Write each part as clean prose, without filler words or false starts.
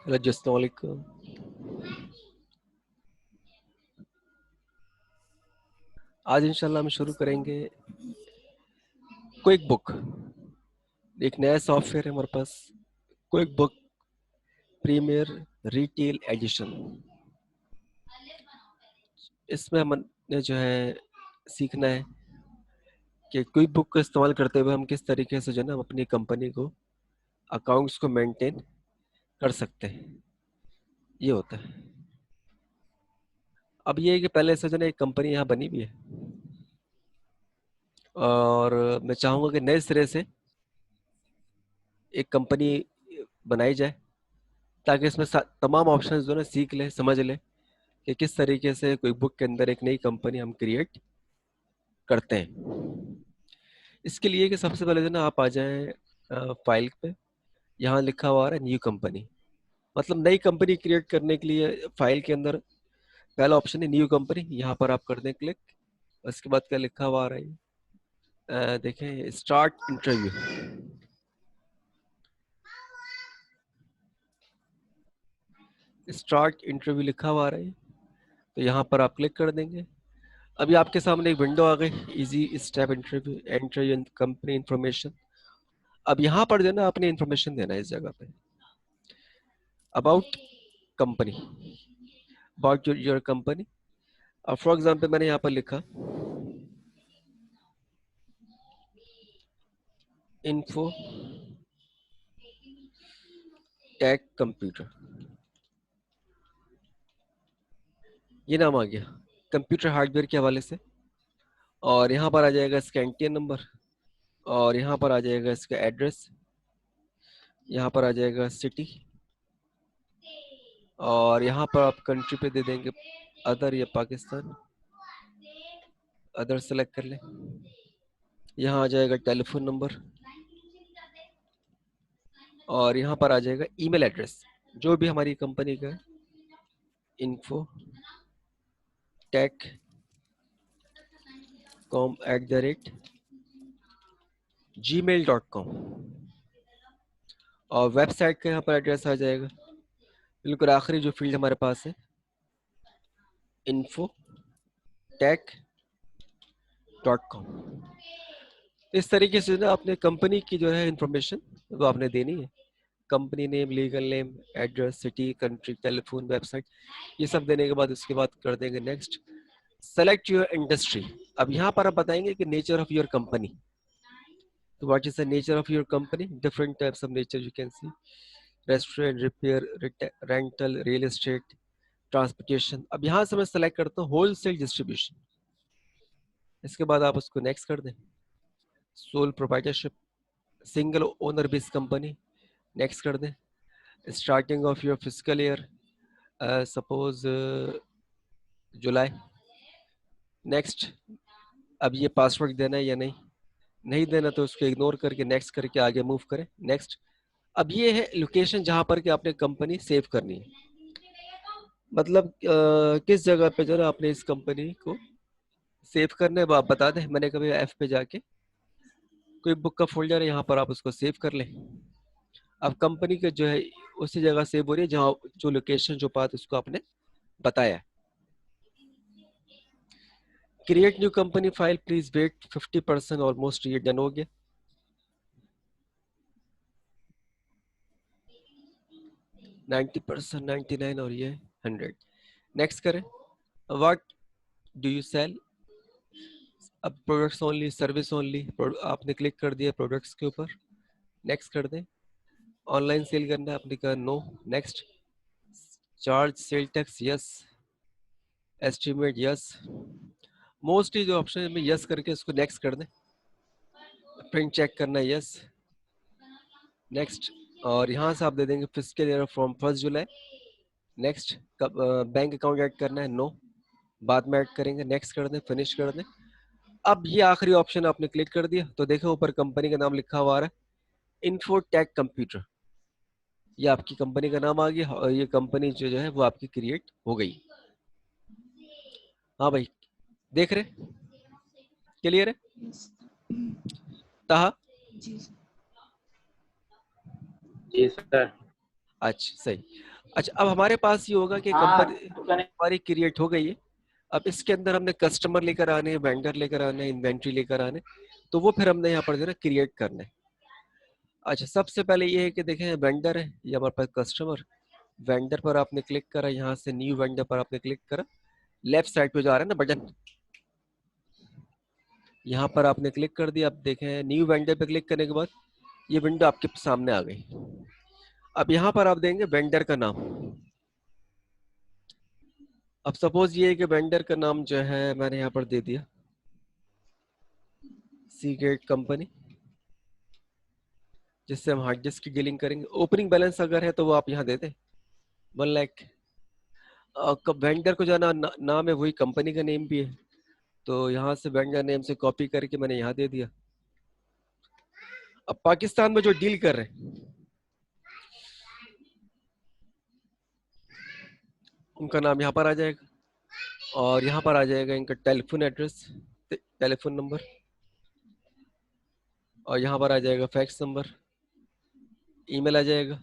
Hello जी, अस्सलाम वालेकुम। आज इंशाल्लाह हम शुरू करेंगे क्विक बुक। एक नया सॉफ्टवेयर है हमारे पास, quick book premier retail edition. इसमें हमने जो है सीखना है कि क्विक बुक का इस्तेमाल करते हुए हम किस तरीके से जो है ना अपनी कंपनी को अकाउंट्स को मेंटेन कर सकते हैं। ये होता है। अब ये है कि पहले से जो है ना एक कंपनी यहाँ बनी हुई है और मैं चाहूँगा कि नए सिरे से एक कंपनी बनाई जाए ताकि इसमें तमाम ऑप्शन जो है ना सीख ले, समझ ले कि किस तरीके से क्विक बुक के अंदर एक नई कंपनी हम क्रिएट करते हैं। इसके लिए कि सबसे पहले जो ना आप आ जाएं फाइल पे, यहाँ लिखा हुआ है न्यू कंपनी। मतलब नई कंपनी क्रिएट करने के लिए फाइल के अंदर पहला ऑप्शन है न्यू कंपनी। यहाँ पर आप कर दें क्लिक। उसके बाद क्या लिखा हुआ आ रहा है, देखें स्टार्ट इंटरव्यू। स्टार्ट इंटरव्यू लिखा हुआ आ रहा है, तो यहाँ पर आप क्लिक कर देंगे। अभी आपके सामने एक विंडो आ गई, easy step interview, enter your company information. अब यहाँ पर जो है ना आपने इंफॉर्मेशन देना है इस जगह पे, about company, about your company. अब फॉर एग्जांपल मैंने यहाँ पर लिखा इन्फो टेक कंप्यूटर, ये नाम आ गया कंप्यूटर हार्डवेयर के हवाले से। और यहाँ पर आ जाएगा इसका एनटीएन नंबर, और यहाँ पर आ जाएगा इसका एड्रेस, यहाँ पर आ जाएगा सिटी, और यहाँ पर आप कंट्री पे दे देंगे अदर या पाकिस्तान, अदर सेलेक्ट कर लें। यहाँ आ जाएगा टेलीफोन नंबर, और यहाँ पर आ जाएगा ईमेल एड्रेस जो भी हमारी कंपनी का, इन्फो टेक com@gmail.com। और वेबसाइट का यहाँ पर एड्रेस आ जाएगा बिल्कुल आखिरी जो फील्ड हमारे पास है, info.tech.com। इस तरीके से ना अपने कंपनी की जो है इंफॉर्मेशन वो आपने देनी है। Company name, legal name, address, city, country, telephone, website, ये सब देने के बाद उसके बाद कर देंगे नेक्स्ट। Select your industry. अब यहाँ पर आप बताएंगे कि नेचर ऑफ योर कंपनी। तो what is the nature of your company? Different types of nature you can see, restaurant, repair, rental, real estate, transportation. अब यहाँ से मैं सेलेक्ट करता हूँ होलसेल डिस्ट्रीब्यूशन। इसके बाद आप उसको नेक्स्ट कर दें। Sole proprietorship, single owner based company, next कर दें। Starting of your physical year, suppose July, next. अब ये पासवर्ड देना है या नहीं, नहीं देना तो उसको इग्नोर करके नेक्स्ट करके आगे मूव करें, नेक्स्ट। अब ये है लोकेशन जहां पर कि आपने कंपनी सेव करनी है। मतलब किस जगह पे जो है आपने इस कंपनी को सेव करना है वो आप बता दें। मैंने कभी एफ पे जाके कोई बुक का फोल्डर है, यहाँ पर आप उसको सेव कर लें। अब कंपनी के जो है उसी जगह सेव हो रही है जहाँ जो लोकेशन जो पाथ उसको आपने बताया है। Create new company file, please wait 50%, almost ये डन हो गया। नाइन्टी परसेंट, 99, और ये 100। नेक्स्ट करें। What do you sell? अब प्रोडक्ट्स ओनली, सर्विस ओनली, आपने क्लिक कर दिया प्रोडक्ट्स के ऊपर, नेक्स्ट कर दें। ऑनलाइन सेल करना है, आपने कहा no, next. Charge sale tax, yes. Estimate, yes. Mostly जो ऑप्शन है में यस करके इसको नेक्स्ट कर दें। प्रिंट चेक करना है, यस, नेक्स्ट। और यहाँ से आप दे देंगे physical year from 1 July, next. Bank account add करना है, नो, बाद में ऐड करेंगे, नेक्स्ट कर दें, फिनिश कर दें। अब ये आखिरी ऑप्शन आपने क्लिक कर दिया तो देखो ऊपर कंपनी का नाम लिखा हुआ आ रहा है, इन्फोटेक कंप्यूटर। ये आपकी कंपनी का नाम आ गया और ये कंपनी जो है वो आपकी क्रिएट हो गई। हाँ भाई, देख रहे, क्लियर है? ताहा, जी जी सर। अच्छा सही। अच्छा अब हमारे पास ये होगा कि हाँ कंपनी तो कने हमारी क्रिएट हो गई है। अब इसके अंदर हमने कस्टमर लेकर आने हैं, वेंडर लेकर आने हैं, इन्वेंट्री लेकर आने हैं, तो वो फिर हमने यहाँ पर जो है क्रिएट करना है। अच्छा सबसे पहले ये है कि देखें वेंडर है, ये हमारे पास कस्टमर। वेंडर पर आपने क्लिक करा, यहाँ से न्यू वेंडर पर आपने क्लिक करा, लेफ्ट साइड पे जो आ रहा है ना बटन, यहाँ पर आपने क्लिक कर दिया। अब देखें न्यू वेंडर पे क्लिक करने के बाद ये विंडो आपके सामने आ गई। अब यहाँ पर आप देंगे वेंडर का नाम। अब सपोज ये है कि वेंडर का नाम जो है मैंने यहाँ पर दे दिया सीगेट कंपनी, जिससे हम हार्ड डिस्क की डीलिंग करेंगे। ओपनिंग बैलेंस अगर है तो वो आप यहाँ दे दें 1 लाख। वेंडर को जो है नाम है वही कंपनी का नेम भी है, तो यहाँ से वेंडर नेम से कॉपी करके मैंने यहाँ दे दिया। अब पाकिस्तान में जो डील कर रहे हैं उनका नाम यहाँ पर आ जाएगा, और यहाँ पर आ जाएगा इनका टेलीफोन एड्रेस, टेलीफोन नंबर, और यहाँ पर आ जाएगा फैक्स नंबर, ईमेल आ जाएगा,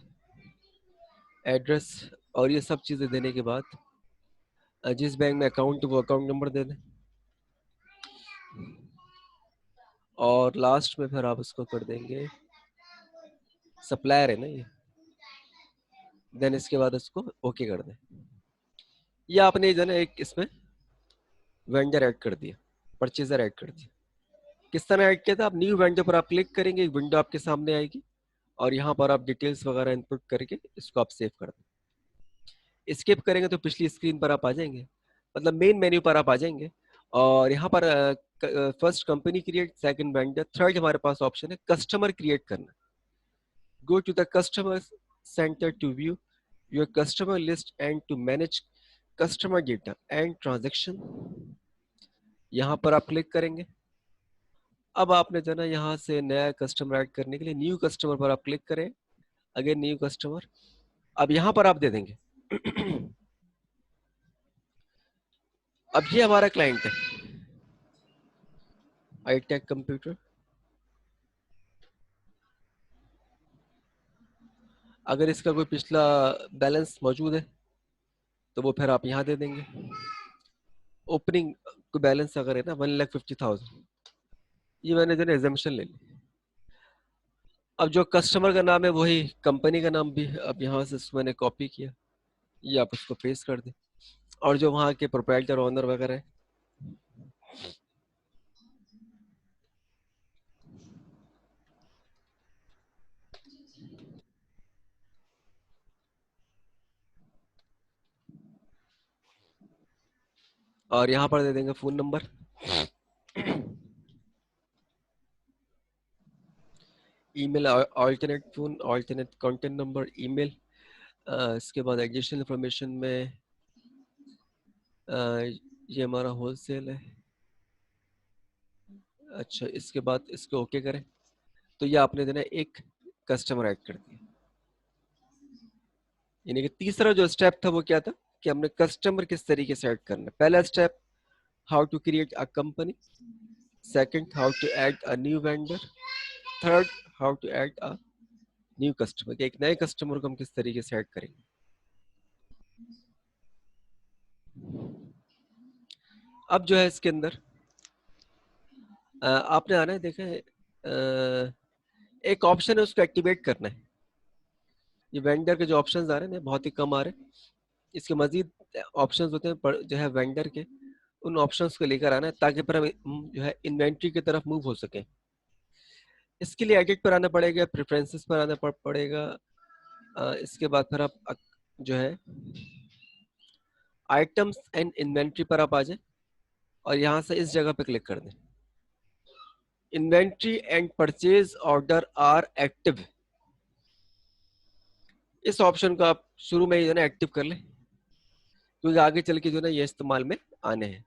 एड्रेस, और ये सब चीज़ें देने के बाद जिस बैंक में अकाउंट वो अकाउंट नंबर दे दें, और लास्ट में फिर आप उसको कर देंगे सप्लायर है ना ये, देन इसके बाद उसको ओके कर दें। ये आपने जो है ना एक इसमें वेंडर ऐड कर दिया, परचेजर ऐड कर दिया। किस तरह ऐड किया था? आप न्यू वेंडर पर आप क्लिक करेंगे, एक विंडो आपके सामने आएगी, और यहाँ पर आप डिटेल्स वगैरह इनपुट करके इसको आप सेव कर दें। स्किप करेंगे तो पिछली स्क्रीन पर आप आ जाएंगे, मतलब मेन मेन्यू पर आप आ जाएंगे, और यहाँ पर first company create, second vendor, third हमारे पास ऑप्शन है कस्टमर क्रिएट करना। Go to the customer centre to view your customer list and to manage customer data and transaction, यहाँ पर आप क्लिक करेंगे। अब आपने जो ना यहाँ से नया कस्टमर ऐड करने के लिए न्यू कस्टमर पर आप क्लिक करें, अगेन न्यू कस्टमर। अब यहाँ पर आप दे देंगे अब ये हमारा क्लाइंट है iTech कंप्यूटर। अगर इसका कोई पिछला बैलेंस मौजूद है तो वो फिर आप यहाँ दे देंगे। ओपनिंग बैलेंस अगर है ना 1,50,000, ये मैंने जो ना एजम्पशन ले ली। अब जो कस्टमर का नाम है वही कंपनी का नाम भी, अब यहाँ से इसको मैंने कॉपी किया, ये आप उसको पेस्ट कर दें, और जो वहाँ के प्रोप्राइटर ओनर वगैरह है और यहाँ पर दे देंगे phone number, email, alternate phone, alternate contact number, email. इसके बाद एडिशनल इंफॉर्मेशन में ये हमारा होलसेल है। अच्छा इसके बाद इसको ओके करें, तो ये आपने देना एक कस्टमर ऐड कर दिया। यानी कि तीसरा जो स्टेप था वो क्या था कि हमने कस्टमर किस तरीके से ऐड करना है। पहला step how to create a company, second how to add a new vendor, third how to add a new customer, एक नए कस्टमर को हम किस तरीके से ऐड करेंगे। अब जो है इसके अंदर आपने आना है, देखें एक ऑप्शन है उसको एक्टिवेट करना है। ये वेंडर के जो ऑप्शंस आ रहे हैं ना बहुत ही कम आ रहे हैं, इसके मजीद ऑप्शंस होते हैं जो है वेंडर के, उन ऑप्शंस को लेकर आना है ताकि फिर हम जो है इन्वेंट्री की तरफ मूव हो सके। इसके लिए एडिट पर आना पड़ेगा, प्रेफरेंसेस पर आना पड़ेगा। इसके बाद फिर आप जो है आइटम्स एंड इन्वेंट्री पर आप आ जाए, और यहाँ से इस जगह पे क्लिक कर दें, inventory and purchase order are active. इस ऑप्शन को आप शुरू में ही जो है एक्टिव कर लें, क्योंकि आगे चल के जो ना ये इस्तेमाल में आने हैं।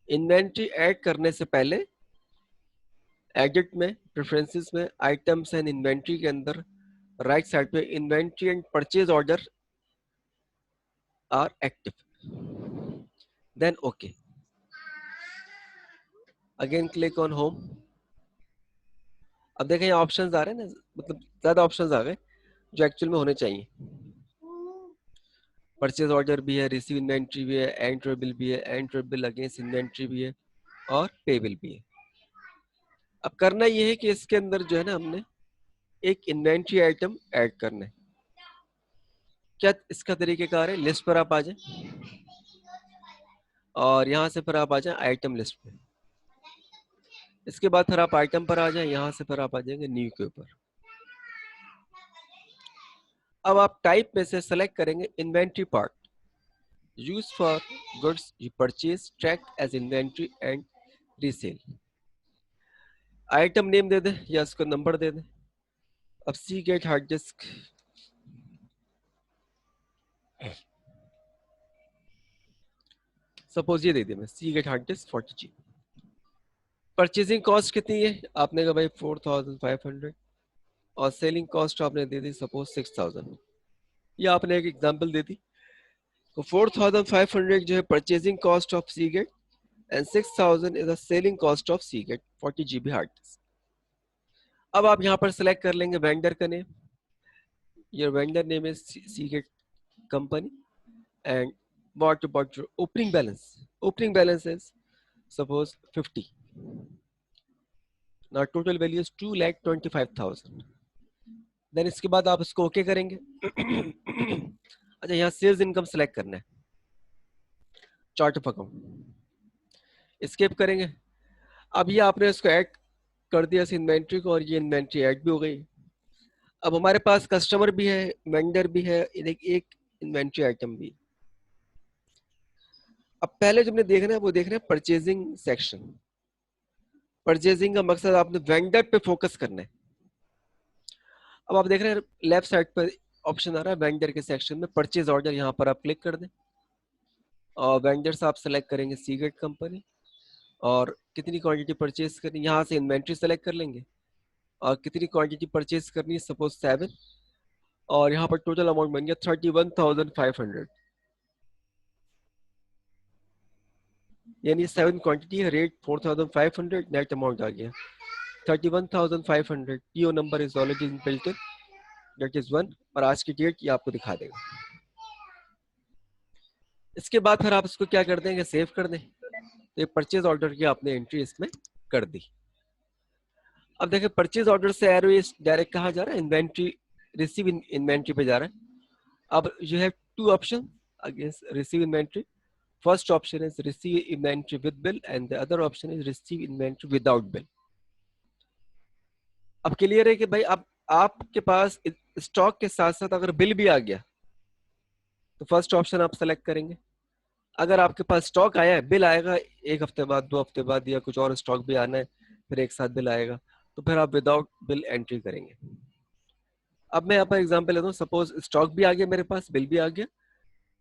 इन्वेंट्री ऐड करने से पहले एडिट में, प्रेफरेंसेस में, आइटम्स एंड इन्वेंट्री के अंदर राइट साइड पे inventory and purchase order are active, then okay, again click on home. अब देखें यहाँ ऑप्शंस आ रहे हैं ना, मतलब ज्यादा ऑप्शंस आ गए जो एक्चुअल में होने चाहिए। परचेज ऑर्डर भी है, रिसीव इन्वेंट्री भी है, एंटर बिल भी है, एंटर बिल अगेंस्ट इन्वेंट्री भी है और पे बिल भी है। अब करना ये है कि इसके अंदर जो है ना हमने एक इन्वेंट्री आइटम ऐड करना है। क्या इसका तरीकेकार है, लिस्ट पर आप आ जाए और यहाँ से फिर आप आ जाए आइटम लिस्ट पे। इसके बाद फिर आप आइटम पर आ जाए, यहाँ से फिर आप आ जाएंगे न्यू के ऊपर। अब आप टाइप में से सेलेक्ट करेंगे inventory part, use for goods you purchase, track as inventory and resale. Item name दे दें या इसको नंबर दे दें। अब Seagate hard disk, suppose ये दे दिया मैं, Seagate hard disk 40G। Purchasing cost कितनी है, आपने कहा भाई 4500 और सेलिंग कॉस्ट आपने दे दी सपोज 6000। ये आपने एक एग्जांपल दे दी। तो 4500 जो है purchasing cost of Seagate and 6000 is the selling cost of Seagate 40GB hard disk. अब आप यहाँ पर सिलेक्ट कर लेंगे वेंडर का name, your vendor name is Seagate company and what about your opening balance? Opening balance is suppose 50. Now total value is 2,25,000. Then इसके बाद आप इसको ओके करेंगे। अच्छा, यहाँ सेल्स इनकम सेलेक्ट करना है, चार्ट ऑफ अकाउंट स्किप करेंगे। अब ये आपने इसको ऐड कर दिया इस इन्वेंट्री को और ये इन्वेंट्री ऐड भी हो गई। अब हमारे पास कस्टमर भी है, वेंडर भी है, एक इन्वेंट्री आइटम भी। अब पहले जो हमने देखना है वो देखना है परचेजिंग सेक्शन। परचेजिंग का मकसद आपने वेंडर पे फोकस करना है। अब आप देख रहे हैं लेफ्ट साइड पर ऑप्शन आ रहा है वेंडर के सेक्शन में परचेज ऑर्डर, यहाँ पर आप क्लिक कर दें और वेंडर से आप सेलेक्ट करेंगे सीगेट कंपनी और कितनी क्वांटिटी परचेज करनी, यहाँ से इन्वेंट्री सेलेक्ट कर लेंगे और कितनी क्वांटिटी परचेज करनी है सपोज 7 और यहाँ पर टोटल अमाउंट बन गया 31,500, यानी 7 क्वांटिटी है, रेट 4,500, नेट अमाउंट आ गया 31,500। PO number is already built in, that is 1 और आज की डेट ये आपको दिखा देगा। इसके बाद फिर आप इसको क्या कर देंगे, सेव कर दें। तो ये परचेज ऑर्डर की आपने एंट्री इसमें कर दी। अब देखिए परचेज ऑर्डर से एरो डायरेक्ट कहाँ जा रहा है, इन्वेंट्री, रिसीव इन्वेंट्री पे जा रहा है। अब you have two option against receive inventory. First option is receive inventory with bill and the other option is receive inventory without bill. अब क्लियर है कि भाई अब आपके पास स्टॉक के साथ साथ अगर बिल भी आ गया तो फर्स्ट ऑप्शन आप सेलेक्ट करेंगे। अगर आपके पास स्टॉक आया है, बिल आएगा एक हफ्ते बाद, 2 हफ्ते बाद, या कुछ और स्टॉक भी आना है फिर एक साथ बिल आएगा, तो फिर आप विदाउट बिल एंट्री करेंगे। अब मैं यहाँ पर एग्जांपल लेता हूँ, सपोज स्टॉक भी आ गया मेरे पास, बिल भी आ गया,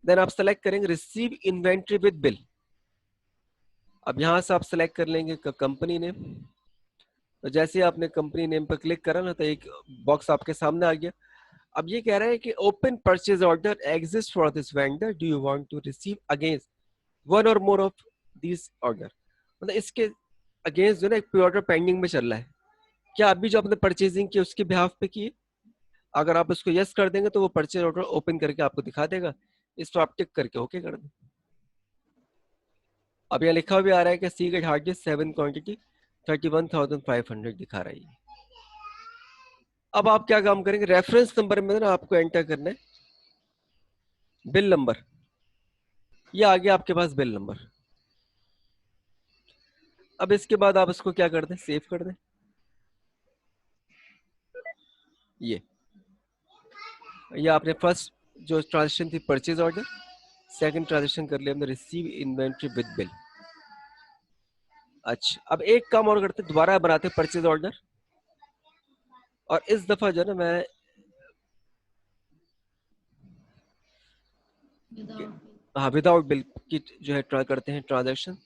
देन आप सेलेक्ट करेंगे रिसीव इन्वेंट्री विद बिल। अब यहाँ से आप सेलेक्ट कर लेंगे कंपनी नेम। तो जैसे आपने कंपनी नेम पर क्लिक करा ना तो एक बॉक्स आपके सामने आ गया। अब ये कह रहा है कि open purchase order exist for this vendor, do you want to receive against one or more of this order. मतलब इसके अगेंस्ट जो ना एक ऑर्डर पेंडिंग में चल रहा है, क्या अभी जो आपने परचेजिंग की उसके बिहाफ पे की है। अगर आप उसको यस कर देंगे तो वो परचेज ऑर्डर ओपन करके आपको दिखा देगा, इसको आप टिक करके ओके कर दें। अब यहाँ लिखा भी आ रहा है कि सीगेट हार्ड डिस्क 7 क्वांटिटी 31,500 दिखा रही है। अब आप क्या काम करेंगे, रेफरेंस नंबर में ना आपको एंटर करना है बिल नंबर। ये आ गया आपके पास बिल नंबर। अब इसके बाद आप इसको क्या कर दें, सेव कर दें। ये आपने फर्स्ट जो ट्रांजेक्शन थी परचेज ऑर्डर, सेकंड ट्रांजेक्शन कर लिया हमने रिसीव इन्वेंट्री विद बिल। अच्छा, अब एक काम और करते, दोबारा बनाते परचेज ऑर्डर और इस दफा जो है ना मैं हाँ विदाउट बिल की जो है ट्राई करते हैं ट्रांजेक्शन।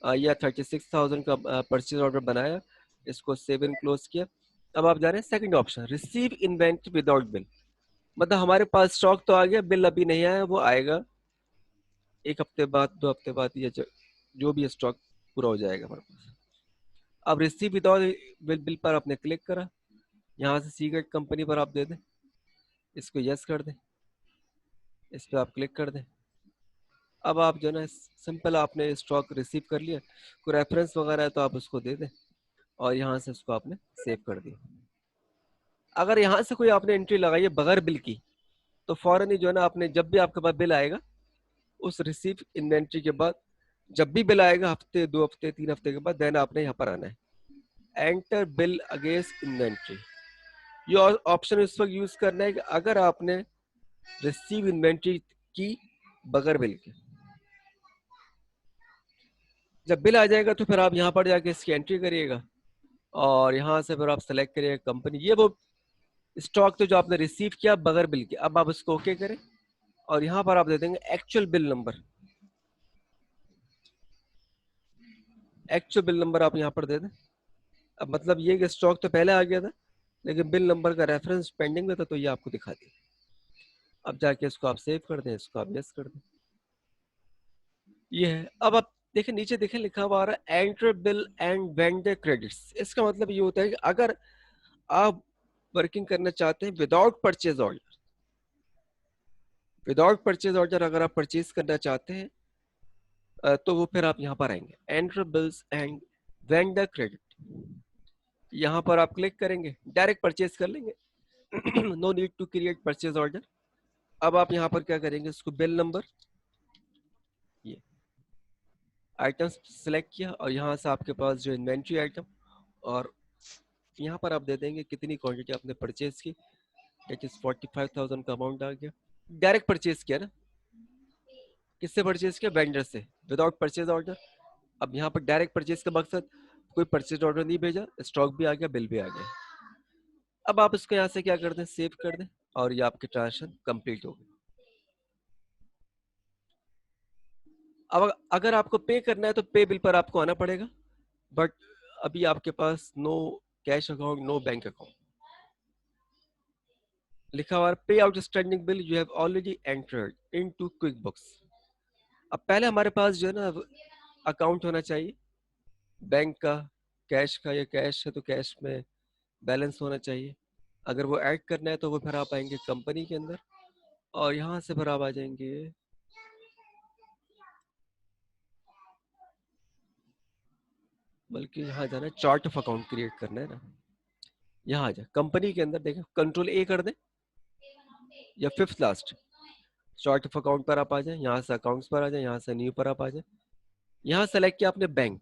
या 36,000 का परचेज ऑर्डर बनाया, इसको सेव एंड क्लोज किया। अब आप जा रहे हैं second option receive inventory without bill. मतलब हमारे पास स्टॉक तो आ गया, बिल अभी नहीं आया, वो आएगा एक हफ्ते बाद, 2 हफ्ते बाद, या जो भी स्टॉक पूरा हो जाएगा हमारे पास। अब रिसीव विदाउट बिल बिल पर आपने क्लिक करा, यहाँ से सीगेट कंपनी पर आप दे दें, इसको यस कर दें। इस पर आप क्लिक कर दें। अब आप जो है ना सिंपल आपने स्टॉक रिसीव कर लिया, कोई रेफरेंस वगैरह है तो आप उसको दे दें और यहाँ से उसको आपने सेव कर दिया। अगर यहाँ से कोई आपने एंट्री लगाई है बगैर बिल की, तो फौरन ही जो है ना आपने जब भी आपके पास बिल आएगा उस रिसीव इन्वेंट्री के बाद, जब भी बिल आएगा हफ्ते 2 हफ्ते 3 हफ्ते के बाद, देन आपने यहाँ पर आना है एंटर बिल अगेंस्ट इन्वेंट्री। ये ऑप्शन इस वक्त यूज करना है कि अगर आपने रिसीव इन्वेंट्री की बगैर बिल के। जब बिल आ जाएगा तो फिर आप यहाँ पर जाके इसकी एंट्री करिएगा और यहाँ से फिर आप सेलेक्ट करिएगा कंपनी। ये वो स्टॉक तो जो आपने रिसीव किया बगैर बिल के, अब आप उसको ओके करें और यहाँ पर आप दे देंगे actual bill number. Actual bill number आप यहाँ पर दे दें। अब मतलब ये कि स्टॉक तो पहले आ गया था लेकिन बिल नंबर का रेफरेंस पेंडिंग में था, तो ये आपको दिखा दिया। अब जाके इसको आप सेव कर दें, इसको आप यस कर दें। ये है। अब आप देखें नीचे देखें लिखा हुआ आ रहा है enter bill and vendor credits. इसका मतलब ये होता है कि अगर आप वर्किंग करना चाहते हैं without purchase order, without purchase order अगर आप परचेज करना चाहते हैं तो वो फिर आप यहाँ पर आएंगे enter bills and vendor credit. यहाँ पर आप क्लिक करेंगे, डायरेक्ट परचेज कर लेंगे। No need to create purchase order. अब आप यहाँ पर क्या करेंगे, इसको बिल नंबर, ये आइटम सेलेक्ट किया और यहाँ से आपके पास जो इन्वेंट्री आइटम, और यहाँ पर आप दे देंगे कितनी क्वांटिटी आपने परचेज की, दैट इज 45,000 का अमाउंट आ गया। डायरेक्ट परचेज किया ना, किससे परचेज किया, वेंडर से, विदाउट परचेज ऑर्डर। अब यहाँ पर डायरेक्ट परचेज का मकसद कोई परचेज ऑर्डर नहीं भेजा, स्टॉक भी आ गया, बिल भी आ गया। अब आप इसको यहाँ से क्या कर दें, सेव कर दें और ये आपकी ट्रांजेक्शन कंप्लीट हो गई। अब अगर आपको पे करना है तो पे बिल पर आपको आना पड़ेगा, बट अभी आपके पास no cash account, no bank account लिखा हुआ है, pay outstanding bill you have already entered into quick books. अब पहले हमारे पास जो है ना अकाउंट होना चाहिए बैंक का, कैश का, या कैश है तो कैश में बैलेंस होना चाहिए। अगर वो ऐड करना है तो वो फिर आप आएंगे कंपनी के अंदर और यहाँ से फिर आप आ जाएंगे, बल्कि यहाँ जाना है चार्ट ऑफ अकाउंट क्रिएट करना है ना, यहाँ आ जाए कंपनी के अंदर, देखें कंट्रोल ए कर दें या fifth last, chart of account पर आप आ जाए, यहाँ से अकाउंट्स पर आ जाए, यहाँ से न्यू पर आप आ जाए, यहाँ सेलेक्ट किया आपने बैंक,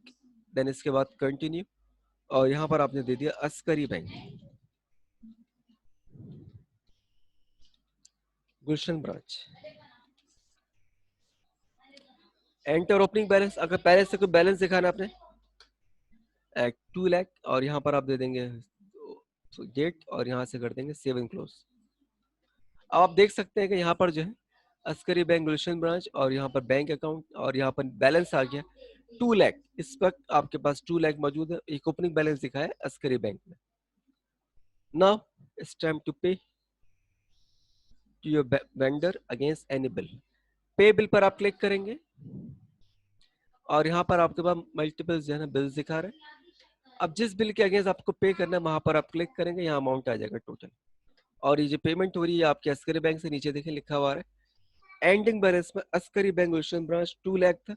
देन इसके बाद कंटिन्यू और यहाँ पर आपने दे दिया अस्करी बैंक गुलशन ब्रांच। एंटर ओपनिंग बैलेंस, अगर पहले से कोई बैलेंस दिखाना आपने 2 लाख और यहाँ पर आप दे देंगे डेट और यहाँ से कर देंगे सेव एंड क्लोज। अब आप देख सकते हैं कि यहाँ पर जो है अस्करी बैंक गुलशन ब्रांच और यहाँ पर बैंक अकाउंट और यहाँ पर बैलेंस आ गया 2 लाख। इस वक्त आपके पास 2 लाख मौजूद है, एक ओपनिंग बैलेंस दिखाया है अस्करी बैंक में। Now it's time to pay to your vendor against any bill. Pay bill पर आप क्लिक करेंगे और यहाँ पर आपके पास मल्टीपल जो है ना बिल्स दिखा रहे हैं। अब जिस बिल के अगेंस्ट आपको पे करना है वहां पर आप क्लिक करेंगे, यहाँ अमाउंट आ जाएगा टोटल और ये जो पेमेंट हो रही है आपके अस्करी बैंक से, नीचे देखें लिखा हुआ है एंडिंग बैलेंस में अस्करी बैंक गुलशन ब्रांच 2 लाख था,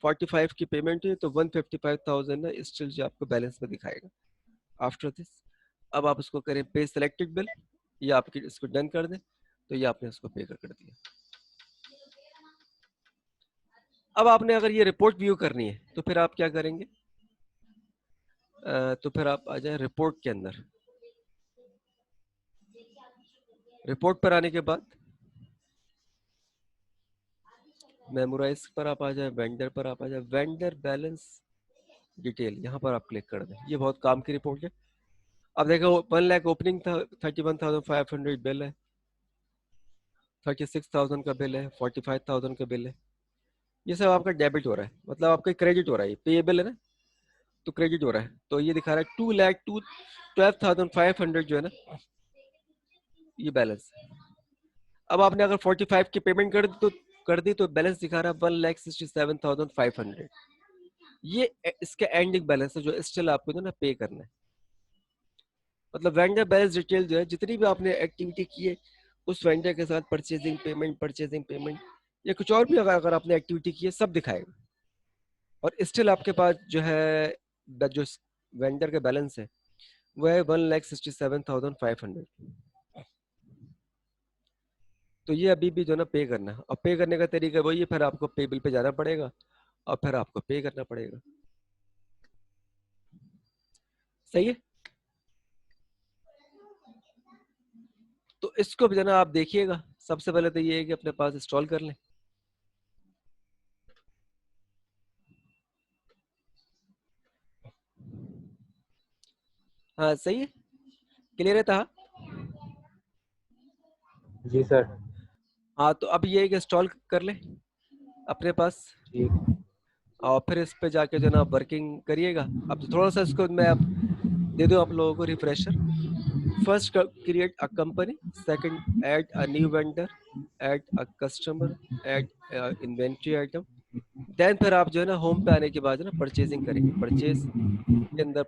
45 की पेमेंट हुई तो 155,000 है स्टिल जो आपको बैलेंस में दिखाएगा आफ्टर दिस। अब आप उसको करें पे सिलेक्टेड बिल, ये आपकी इसको डन कर दें तो ये आपने उसको पे कर दिया। अब आपने अगर ये रिपोर्ट व्यू करनी है तो फिर आप क्या करेंगे, तो फिर आप आ जाए रिपोर्ट के अंदर। रिपोर्ट पर आने के बाद मेमोराइज पर आप आ जाए, वेंडर पर आप आ जाए, वेंडर बैलेंस डिटेल यहाँ पर आप क्लिक कर दें। ये बहुत काम की रिपोर्ट है। अब देखो 1 लाख ओपनिंग था, 31,500 बिल है, 36,000 का बिल है, 45,000 का बिल है। ये सब आपका डेबिट हो रहा है, मतलब आपका क्रेडिट हो रहा है, पेएबल है ना तो क्रेडिट हो रहा है। तो ये दिखा रहा है 2,12,500 जो है ना ये बैलेंस। अब आपने अगर 45 की पेमेंट कर दी तो बैलेंस दिखा रहा है 1,67,500। ये इसका एंडिंग बैलेंस है जो स्टिल आपको जो ना पे करना है। मतलब वेंडर बैलेंस डिटेल जो है जितनी भी आपने एक्टिविटी की है उस वेंडर के साथ परचेजिंग पेमेंट या कुछ और भी अगर आपने एक्टिविटी की है सब दिखाएगा। और स्टिल आपके पास जो है जो वेंडर का बैलेंस है वो है 1,67,500। तो ये अभी भी जो है ना पे करना है। और पे करने का तरीका वही है, फिर आपको पे बिल पे जाना पड़ेगा और फिर आपको पे करना पड़ेगा। सही है। तो इसको भी जो है ना आप देखिएगा, सबसे पहले तो ये है कि अपने पास इंस्टॉल कर लें। हाँ सही है, क्लियर है था। जी सर। हाँ तो अब ये है कि इंस्टॉल कर लें अपने पास, ठीक। और फिर इस पे जाके जो है ना वर्किंग करिएगा। अब तो थोड़ा सा इसको मैं अब दे दूं आप लोगों को refresher. First, create a company. Second, add a new vendor, add a customer, add inventory item. Then फिर आप जो है ना होम पे आने के बाद जो है ना परचेजिंग करेंगे। परचेज के अंदर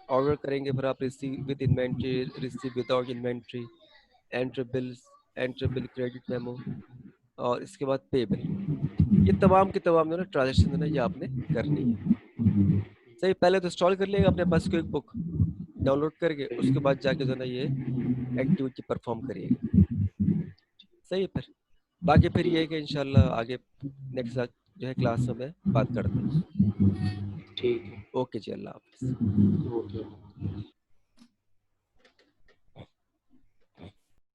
ऑर्डर करेंगे, फिर आप receive with inventory, receive without inventory, enter bills, enter bill credit memo, और इसके बाद पे बिल। ये तमाम के तमाम जो है ना ट्रांजेक्शन है ना ये आपने करनी है। सही, पहले तो इंस्टॉल कर लिएगा अपने पास क्विक बुक डाउनलोड करके, उसके बाद जाके जो है ना ये एक्टिविटी परफॉर्म करिएगा। सही है। फिर बाकी फिर ये है कि इंशाल्लाह आगे नेक्स्ट जो है क्लास में बात करते हैं। ठीक है। ओके जी, अल्लाह हाफिज़। ओके।